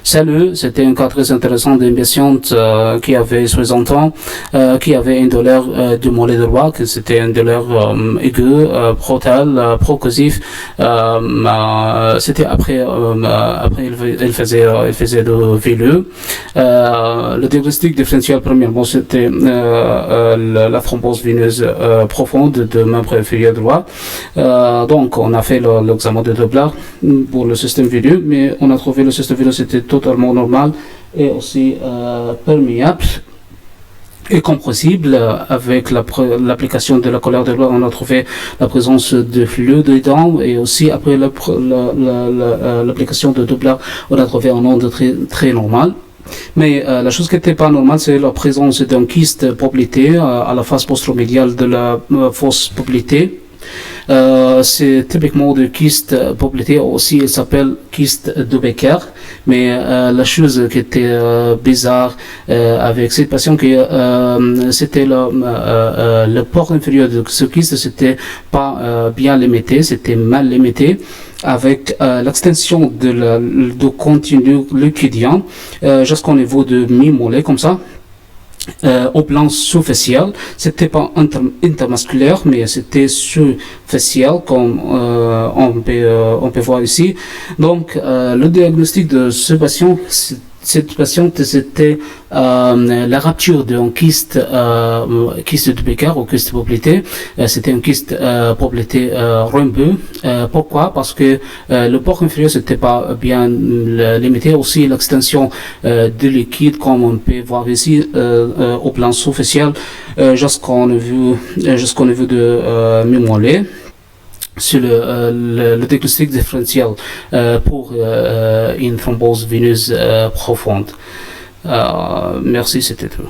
Salut, c'était un cas très intéressant d'une patiente qui avait 60 ans, qui avait une douleur du mollet droit, que c'était une douleur aiguë, brutale, progressive. C'était après elle faisait de VLE. Le diagnostic différentiel, premièrement, c'était la thrombose veineuse profonde de membre inférieur droit. Donc, on a fait l'examen de Doppler pour le système veineux, mais on a trouvé le système veineux c'était totalement normal et aussi perméable et compressible. Avec l'application de la colère de loi, on a trouvé la présence de fluide dedans, et aussi après l'application de Doppler, on a trouvé un onde très normal. Mais la chose qui n'était pas normale, c'est la présence d'un kyste poplité à la face postromédiale de la fosse poplitée. C'est typiquement de kyste poplité, aussi il s'appelle kyste de Becker, mais la chose qui était bizarre avec cette patient, c'était le port inférieur de ce kyste, c'était pas bien limité, c'était mal limité, avec l'extension de continu liquidien jusqu'au niveau de mi-mollet, comme ça. Au plan sous-facial, c'était pas intermusculaire, mais c'était sous-facial, comme on peut voir ici. Donc, le diagnostic de ce patient, cette patiente, c'était la rupture d'un kyste de Becker ou kyste poplité. C'était un kyste poplité rhumbeux. Pourquoi? Parce que le port inférieur c'était pas bien limité. Aussi l'extension de liquide, comme on peut voir ici au plan sous-facial, jusqu'au niveau de mi-mollet. Sur le diagnostic différentiel pour une thrombose veineuse profonde. Merci, c'était tout.